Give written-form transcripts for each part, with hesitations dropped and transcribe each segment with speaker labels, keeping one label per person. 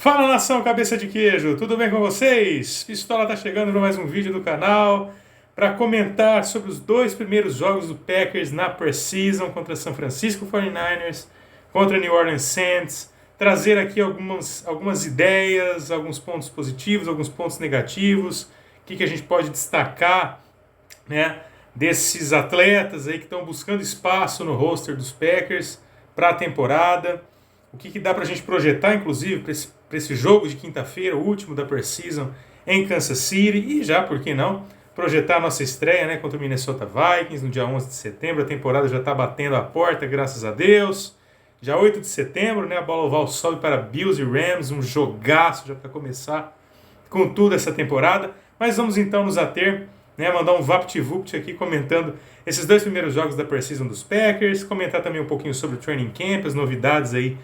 Speaker 1: Fala, nação cabeça de queijo, tudo bem com vocês? Pistola tá chegando para mais um vídeo do canal para comentar sobre os dois primeiros jogos do Packers na Preseason contra San Francisco 49ers, contra New Orleans Saints, trazer aqui algumas ideias, alguns pontos positivos, alguns pontos negativos, o que a gente pode destacar, né, desses atletas aí que estão buscando espaço no roster dos Packers para a temporada. O que dá para a gente projetar, inclusive, para esse jogo de quinta-feira, o último da Preseason, em Kansas City. E já, por que não, projetar a nossa estreia, né, contra o Minnesota Vikings no dia 11 de setembro. A temporada já está batendo a porta, graças a Deus. Dia 8 de setembro, né, a bola oval sobe para Bills e Rams, um jogaço já para começar com tudo essa temporada. Mas vamos então nos ater, né, mandar um vapt-vupt aqui comentando esses dois primeiros jogos da Preseason dos Packers, comentar também um pouquinho sobre o Training Camp, as novidades aí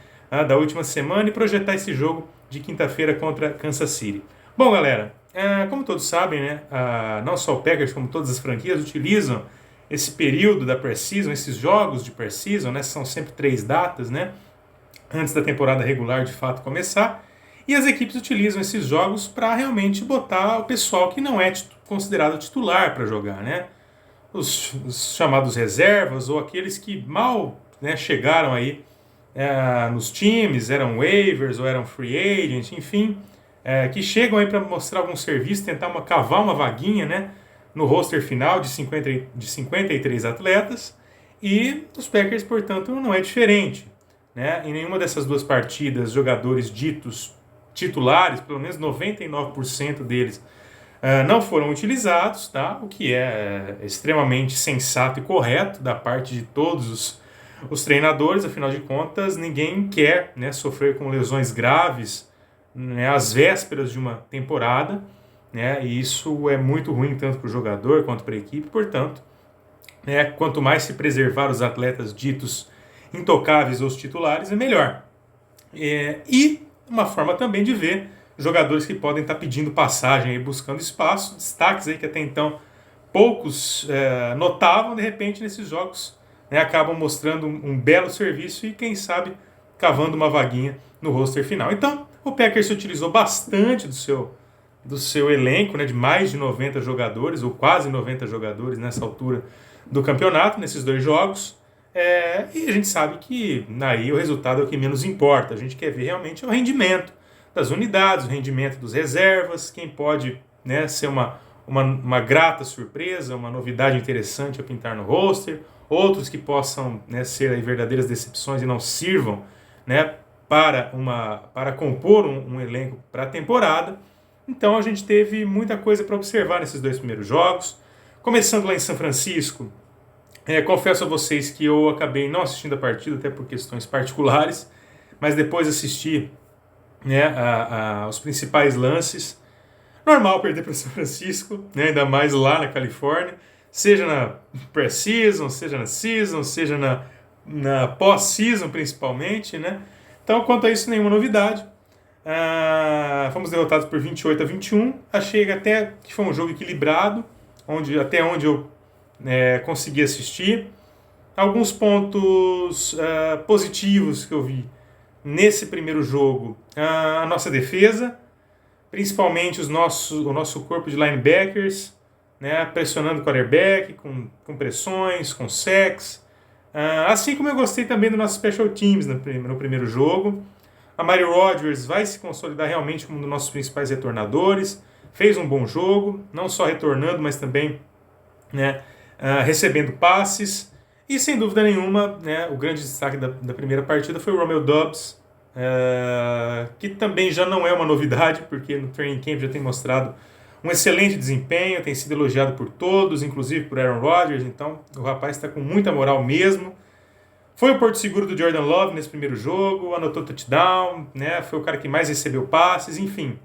Speaker 1: da última semana e projetar esse jogo de quinta-feira contra Kansas City. Bom, galera, como todos sabem, né, não só o Packers, como todas as franquias utilizam esse período da Preseason, esses jogos de Preseason, né, são sempre 3 datas, né, antes da temporada regular de fato começar, e as equipes utilizam esses jogos para realmente botar o pessoal que não é considerado titular para jogar, né, os chamados reservas ou aqueles que mal, né, chegaram aí nos times, eram waivers ou eram free agents, enfim, que chegam aí para mostrar algum serviço, tentar cavar uma vaguinha, né, no roster final de 53 atletas, e os Packers, portanto, não é diferente, né? Em nenhuma dessas duas partidas, jogadores ditos titulares, pelo menos 99% deles, não foram utilizados, tá? O que é extremamente sensato e correto da parte de todos os treinadores. Afinal de contas, ninguém quer, né, sofrer com lesões graves, né, às vésperas de uma temporada, né, e isso é muito ruim tanto para o jogador quanto para a equipe. Portanto, né, quanto mais se preservar os atletas ditos intocáveis ou os titulares, é melhor. E uma forma também de ver jogadores que podem estar pedindo passagem e buscando espaço, destaques aí que até então poucos notavam, de repente nesses jogos, né, acabam mostrando um belo serviço e quem sabe cavando uma vaguinha no roster final. Então o Packers se utilizou bastante do seu elenco, né, de mais de 90 jogadores, ou quase 90 jogadores nessa altura do campeonato, nesses dois jogos. E a gente sabe que aí o resultado é o que menos importa. A gente quer ver realmente o rendimento das unidades, o rendimento dos reservas, quem pode, né, ser uma grata surpresa, uma novidade interessante a pintar no roster, outros que possam, né, ser aí verdadeiras decepções e não sirvam, né, para compor um elenco para a temporada. Então a gente teve muita coisa para observar nesses dois primeiros jogos. Começando lá em São Francisco, confesso a vocês que eu acabei não assistindo a partida, até por questões particulares, mas depois assisti, né, os principais lances. Normal perder para São Francisco, né, ainda mais lá na Califórnia, seja na pré-season, seja na season, seja na pós-season principalmente, né? Então, quanto a isso, nenhuma novidade. Fomos derrotados por 28-21. Achei até que foi um jogo equilibrado, até onde eu consegui assistir. Alguns pontos positivos que eu vi nesse primeiro jogo: a nossa defesa, principalmente o nosso corpo de linebackers, né, pressionando o quarterback, com pressões, com sacks. Assim como eu gostei também do nosso special teams no primeiro jogo. A Mari Rodgers vai se consolidar realmente como um dos nossos principais retornadores. Fez um bom jogo, não só retornando, mas também, né, recebendo passes. E sem dúvida nenhuma, né, o grande destaque da primeira partida foi o Romeo Doubs, que também já não é uma novidade, porque no Training Camp já tem mostrado um excelente desempenho, tem sido elogiado por todos, inclusive por Aaron Rodgers. Então o rapaz está com muita moral mesmo. Foi o porto seguro do Jordan Love nesse primeiro jogo, anotou touchdown, né, foi o cara que mais recebeu passes, enfim.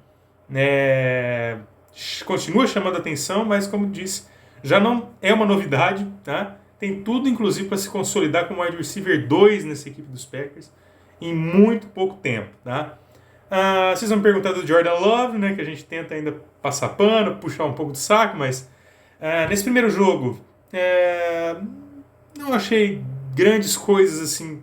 Speaker 1: Continua chamando a atenção, mas como disse, já não é uma novidade, tá? Tem tudo, inclusive, para se consolidar como wide receiver 2 nessa equipe dos Packers em muito pouco tempo, tá? Vocês vão me perguntar do Jordan Love, né, que a gente tenta ainda passar pano, puxar um pouco de saco, mas nesse primeiro jogo não achei grandes coisas assim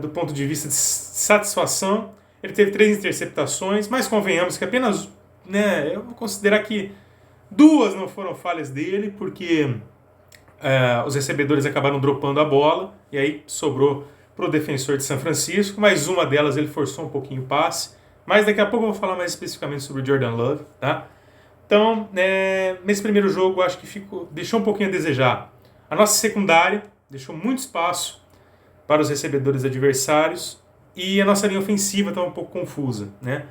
Speaker 1: do ponto de vista de satisfação. Ele teve 3 interceptações, mas convenhamos que apenas, né, eu vou considerar que 2 não foram falhas dele, porque os recebedores acabaram dropando a bola, e aí sobrou para o defensor de São Francisco, mas uma delas ele forçou um pouquinho o passe, mas daqui a pouco eu vou falar mais especificamente sobre o Jordan Love, tá? Então, nesse primeiro jogo, acho que deixou um pouquinho a desejar. A nossa secundária deixou muito espaço para os recebedores adversários, e a nossa linha ofensiva estava um pouco confusa, né?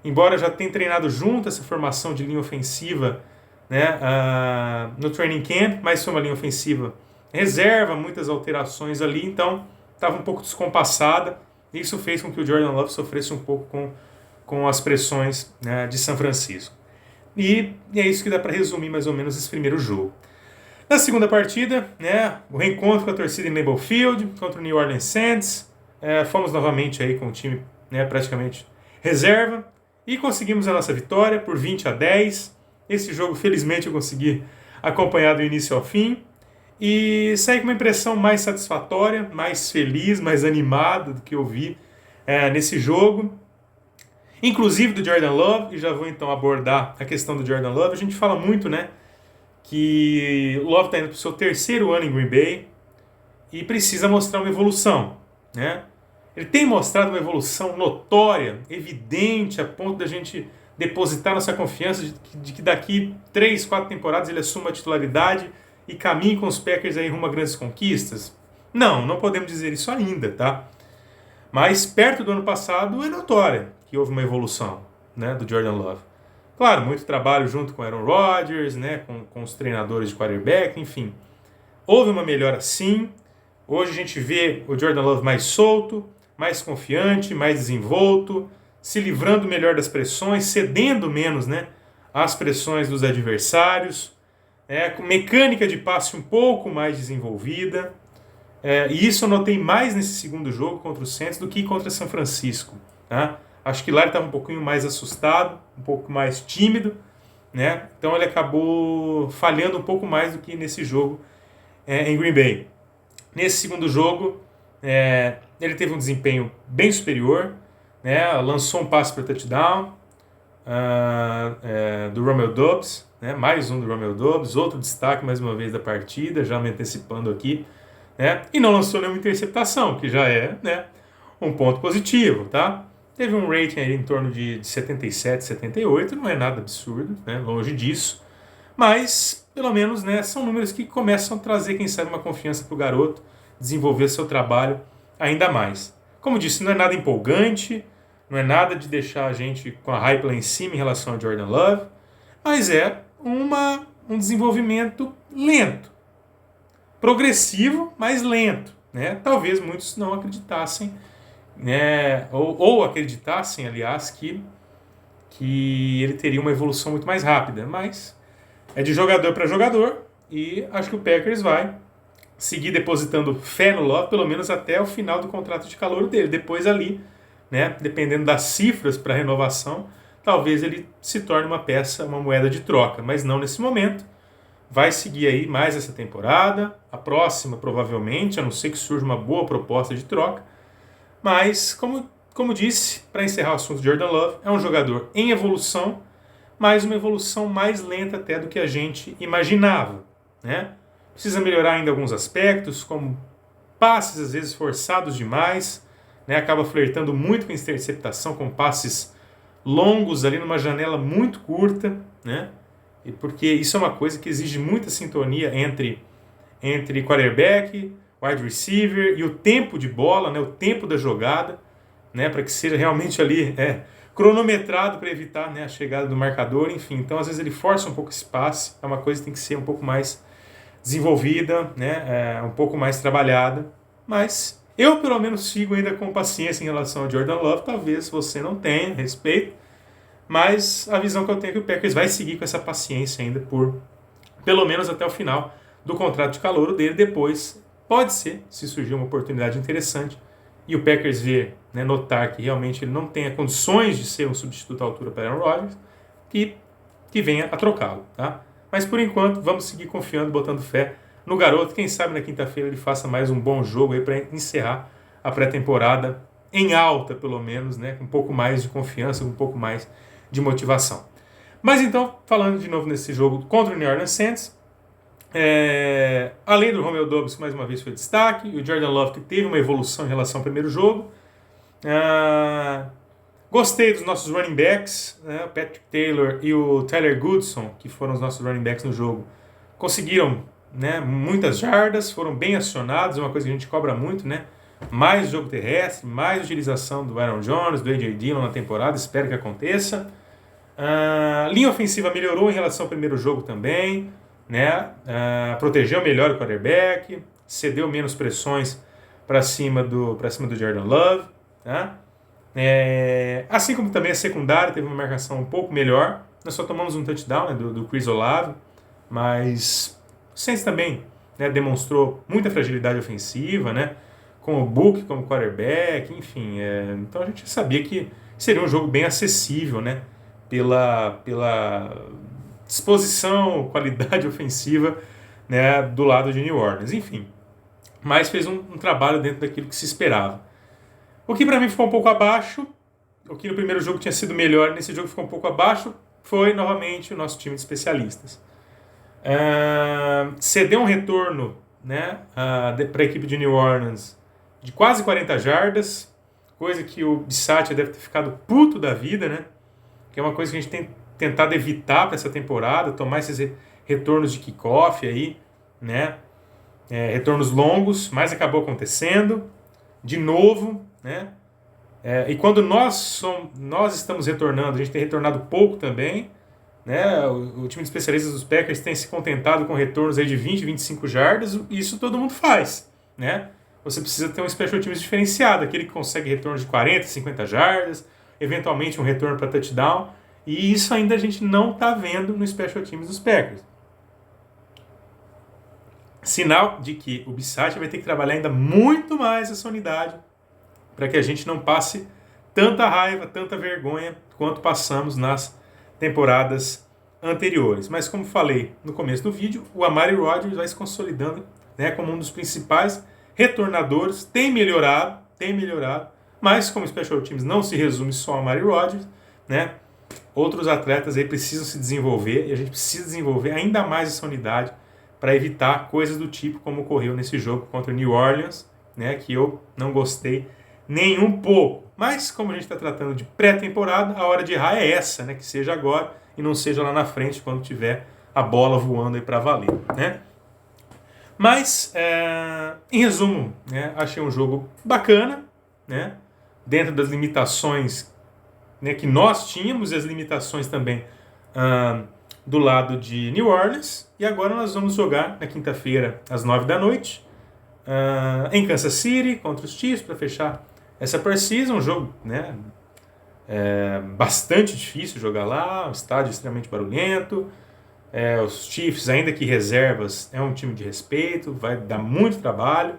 Speaker 1: Embora já tenha treinado junto essa formação de linha ofensiva, né, no training camp, mas foi uma linha ofensiva reserva, muitas alterações ali, então estava um pouco descompassada, e isso fez com que o Jordan Love sofresse um pouco com as pressões, né, de São Francisco. E é isso que dá para resumir mais ou menos esse primeiro jogo. Na segunda partida, né, o reencontro com a torcida em Lambeau Field contra o New Orleans Saints, fomos novamente aí com o time, né, praticamente reserva, e conseguimos a nossa vitória por 20-10. Esse jogo, felizmente, eu consegui acompanhar do início ao fim. E saí com uma impressão mais satisfatória, mais feliz, mais animado do que eu vi nesse jogo. Inclusive do Jordan Love, e já vou então abordar a questão do Jordan Love. A gente fala muito, né, que o Love está indo para o seu 3º ano em Green Bay e precisa mostrar uma evolução, né? Ele tem mostrado uma evolução notória, evidente, a ponto da gente depositar nossa confiança de que daqui 3, 4 temporadas ele assuma a titularidade e caminhe com os Packers aí rumo a grandes conquistas? Não podemos dizer isso ainda, tá? Mas perto do ano passado é notória que houve uma evolução, né, do Jordan Love. Claro, muito trabalho junto com Aaron Rodgers, né, com os treinadores de quarterback, enfim. Houve uma melhora sim. Hoje a gente vê o Jordan Love mais solto, mais confiante, mais desenvolto, se livrando melhor das pressões, cedendo menos, né, às pressões dos adversários, com mecânica de passe um pouco mais desenvolvida. E isso eu notei mais nesse segundo jogo contra o Saints do que contra São Francisco. Tá? Acho que lá ele estava um pouquinho mais assustado, um pouco mais tímido, né? Então ele acabou falhando um pouco mais do que nesse jogo em Green Bay. Nesse segundo jogo, ele teve um desempenho bem superior, né? Lançou um passe para touchdown do Romeo Doubs, né? Mais um do Romeo Doubs, outro destaque mais uma vez da partida, já me antecipando aqui, né? E não lançou nenhuma interceptação, que já é, né, um ponto positivo, tá? Teve um rating aí em torno de 77, 78, não é nada absurdo, né? Longe disso, mas pelo menos, né, são números que começam a trazer, quem sabe, uma confiança para o garoto desenvolver seu trabalho ainda mais. Como disse, não é nada empolgante, não é nada de deixar a gente com a hype lá em cima em relação ao Jordan Love, mas é um desenvolvimento lento, progressivo, mas lento, né? Talvez muitos não acreditassem, né, ou acreditassem, aliás, que ele teria uma evolução muito mais rápida, mas é de jogador para jogador, e acho que o Packers vai seguir depositando fé no Love, pelo menos até o final do contrato de calouro dele. Depois ali, né, dependendo das cifras para renovação, talvez ele se torne uma peça, uma moeda de troca, mas não nesse momento. Vai seguir aí mais essa temporada, a próxima provavelmente, a não ser que surja uma boa proposta de troca. Mas, como disse, para encerrar o assunto de Jordan Love, é um jogador em evolução, mas uma evolução mais lenta até do que a gente imaginava, né? Precisa melhorar ainda alguns aspectos, como passes às vezes forçados demais, né? Acaba flertando muito com interceptação, com passes longos ali numa janela muito curta, né? E porque isso é uma coisa que exige muita sintonia entre quarterback, wide receiver e o tempo de bola, né? O tempo da jogada, né? Para que seja realmente ali cronometrado para evitar, né, a chegada do marcador, enfim. Então, às vezes ele força um pouco esse passe, é uma coisa que tem que ser um pouco mais desenvolvida, né, um pouco mais trabalhada, mas eu pelo menos sigo ainda com paciência em relação ao Jordan Love. Talvez você não tenha, respeito, mas a visão que eu tenho é que o Packers vai seguir com essa paciência ainda por pelo menos até o final do contrato de calouro dele. Depois pode ser, se surgir uma oportunidade interessante e o Packers ver, né, notar que realmente ele não tenha condições de ser um substituto à altura para Aaron Rodgers, que venha a trocá-lo, tá? Mas por enquanto, vamos seguir confiando, botando fé no garoto. Quem sabe na quinta-feira ele faça mais um bom jogo aí para encerrar a pré-temporada em alta, pelo menos, né? Com um pouco mais de confiança, com um pouco mais de motivação. Mas então, falando de novo nesse jogo contra o New Orleans Saints, além do Romeo Doubs, que mais uma vez foi destaque, e o Jordan Love, que teve uma evolução em relação ao primeiro jogo. Gostei dos nossos running backs, né? O Patrick Taylor e o Tyler Goodson, que foram os nossos running backs no jogo, conseguiram, né, muitas jardas, foram bem acionados, é uma coisa que a gente cobra muito, né? Mais jogo terrestre, mais utilização do Aaron Jones, do A.J. Dillon na temporada, espero que aconteça. Linha ofensiva melhorou em relação ao primeiro jogo também, né? Protegeu melhor o quarterback, cedeu menos pressões para cima do Jordan Love, tá? Assim como também a secundária teve uma marcação um pouco melhor. Nós só tomamos um touchdown, né, do Chris Olave, mas o Saints também, né, demonstrou muita fragilidade ofensiva, né, com o Book como quarterback, enfim. Então a gente sabia que seria um jogo bem acessível, né, pela disposição, qualidade ofensiva, né, do lado de New Orleans. Enfim, mas fez um trabalho dentro daquilo que se esperava. O que para mim ficou um pouco abaixo, o que no primeiro jogo tinha sido melhor, nesse jogo ficou um pouco abaixo, foi novamente o nosso time de especialistas. Cedeu um retorno, né, para a equipe de New Orleans de quase 40 jardas, coisa que o Bisaccia deve ter ficado puto da vida, né? Que é uma coisa que a gente tem tentado evitar para essa temporada, tomar esses retornos de kickoff aí, né? Retornos longos, mas acabou acontecendo de novo, né? E quando nós estamos retornando, a gente tem retornado pouco também, né? O time de especialistas dos Packers tem se contentado com retornos aí de 20, 25 jardas, e isso todo mundo faz, né? Você precisa ter um special teams diferenciado, aquele que consegue retorno de 40, 50 jardas, eventualmente um retorno para touchdown, e isso ainda a gente não está vendo no special teams dos Packers. Sinal de que o Bisaccia vai ter que trabalhar ainda muito mais essa unidade para que a gente não passe tanta raiva, tanta vergonha quanto passamos nas temporadas anteriores. Mas como falei no começo do vídeo, o Amari Rodgers vai se consolidando, né, como um dos principais retornadores, tem melhorado, mas como Special Teams não se resume só ao Amari Rodgers, né, outros atletas aí precisam se desenvolver e a gente precisa desenvolver ainda mais essa unidade para evitar coisas do tipo como ocorreu nesse jogo contra o New Orleans, né, que eu não gostei nem um pouco. Mas como a gente está tratando de pré-temporada, a hora de errar é essa, né, que seja agora e não seja lá na frente quando tiver a bola voando aí para valer, né? Mas, em resumo, né, achei um jogo bacana, né, dentro das limitações, né, que nós tínhamos e as limitações também do lado de New Orleans. E agora nós vamos jogar na quinta-feira às 9 da noite em Kansas City contra os Chiefs para fechar essa preseason, um jogo, né, bastante difícil jogar lá, um estádio extremamente barulhento. Os Chiefs, ainda que reservas, é um time de respeito, vai dar muito trabalho,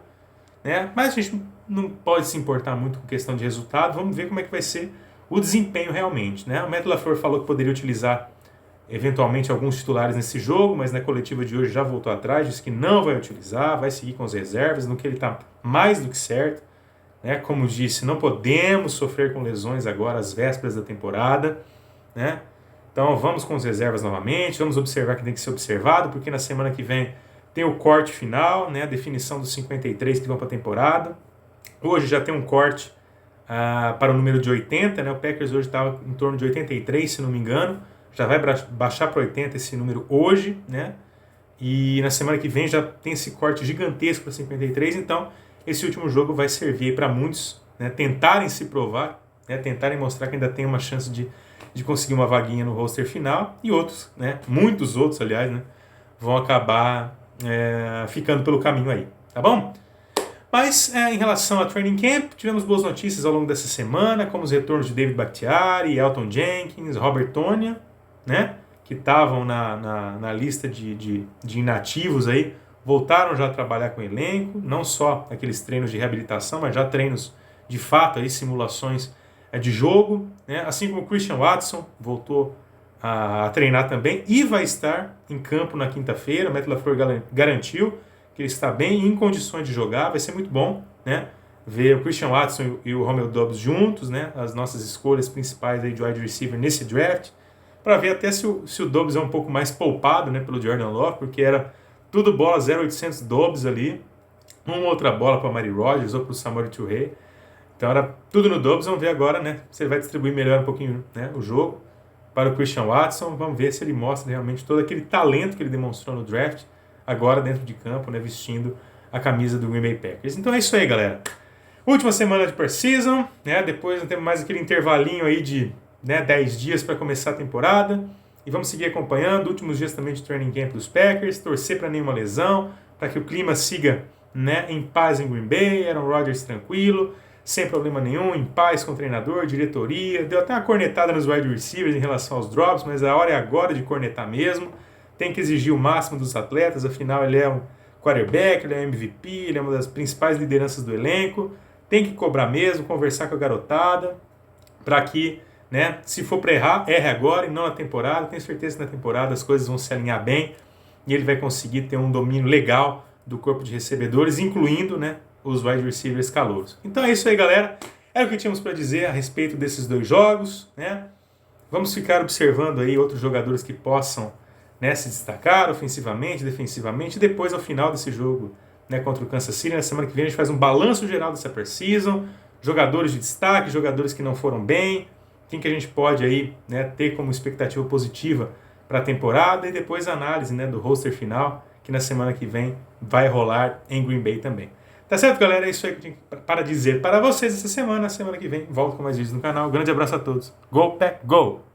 Speaker 1: né? Mas a gente não pode se importar muito com questão de resultado. Vamos ver como é que vai ser o desempenho realmente, né? O Matt LaFleur falou que poderia utilizar eventualmente alguns titulares nesse jogo, mas na coletiva de hoje já voltou atrás, disse que não vai utilizar, vai seguir com as reservas, no que ele está mais do que certo, né? Como disse, não podemos sofrer com lesões agora às vésperas da temporada, né? Então vamos com as reservas novamente, vamos observar que tem que ser observado, porque na semana que vem tem o corte final, né, a definição dos 53 que vão para a temporada. Hoje já tem um corte para o número de 80, né, o Packers hoje estava em torno de 83, se não me engano, já vai baixar para 80 esse número hoje, né, e na semana que vem já tem esse corte gigantesco para 53, então esse último jogo vai servir para muitos, né, tentarem se provar, né, tentarem mostrar que ainda tem uma chance de conseguir uma vaguinha no roster final, e outros, né, muitos outros, aliás, né, vão acabar ficando pelo caminho aí, tá bom? Mas em relação a Training Camp, tivemos boas notícias ao longo dessa semana, como os retornos de David Bakhtiari, Elgton Jenkins, Robert Tonyan, né, que estavam na lista de inativos aí, voltaram já a trabalhar com o elenco, não só aqueles treinos de reabilitação, mas já treinos de fato, aí, simulações de jogo, né? Assim como o Christian Watson voltou a treinar também e vai estar em campo na quinta-feira. O Matt LaFleur garantiu que ele está bem e em condições de jogar, vai ser muito bom, né? ver o Christian Watson e o Romeo Doubs juntos, né? As nossas escolhas principais aí de wide receiver nesse draft, para ver até se o Doubs é um pouco mais poupado, né, pelo Jordan Love, porque era tudo bola 0,800 Doubs ali, uma outra bola para Mari Rodgers ou para o Samori Touré. Então era tudo no Doubs. Vamos ver agora, né, se ele vai distribuir melhor um pouquinho, né, o jogo para o Christian Watson. Vamos ver se ele mostra realmente todo aquele talento que ele demonstrou no draft, agora dentro de campo, né, vestindo a camisa do Green Bay Packers. Então é isso aí, galera. Última semana de preseason, né, depois não temos mais aquele intervalinho aí de, né, 10 dias para começar a temporada. E vamos seguir acompanhando. Últimos dias também de training camp dos Packers, torcer para nenhuma lesão, para que o clima siga, né, em paz em Green Bay. Aaron Rodgers tranquilo, sem problema nenhum, em paz com o treinador, diretoria. Deu até uma cornetada nos wide receivers em relação aos drops, mas a hora é agora de cornetar mesmo. Tem que exigir o máximo dos atletas, afinal ele é um quarterback, ele é MVP, ele é uma das principais lideranças do elenco. Tem que cobrar mesmo, conversar com a garotada, para que, né, se for para errar, erre agora e não na temporada. Tenho certeza que na temporada as coisas vão se alinhar bem e ele vai conseguir ter um domínio legal do corpo de recebedores, incluindo, né, os wide receivers calouros. Então é isso aí, galera. É o que tínhamos para dizer a respeito desses dois jogos, né? Vamos ficar observando aí outros jogadores que possam, né, se destacar ofensivamente, defensivamente. E depois, ao final desse jogo, né, contra o Kansas City, na semana que vem a gente faz um balanço geral dessa preseason, jogadores de destaque, jogadores que não foram bem, quem que a gente pode aí, né, ter como expectativa positiva para a temporada, e depois a análise, né, do roster final, que na semana que vem vai rolar em Green Bay também. Tá certo, galera? É isso aí que eu tinha para dizer para vocês essa semana. Na semana que vem volto com mais vídeos no canal. Um grande abraço a todos. Go Pack Go!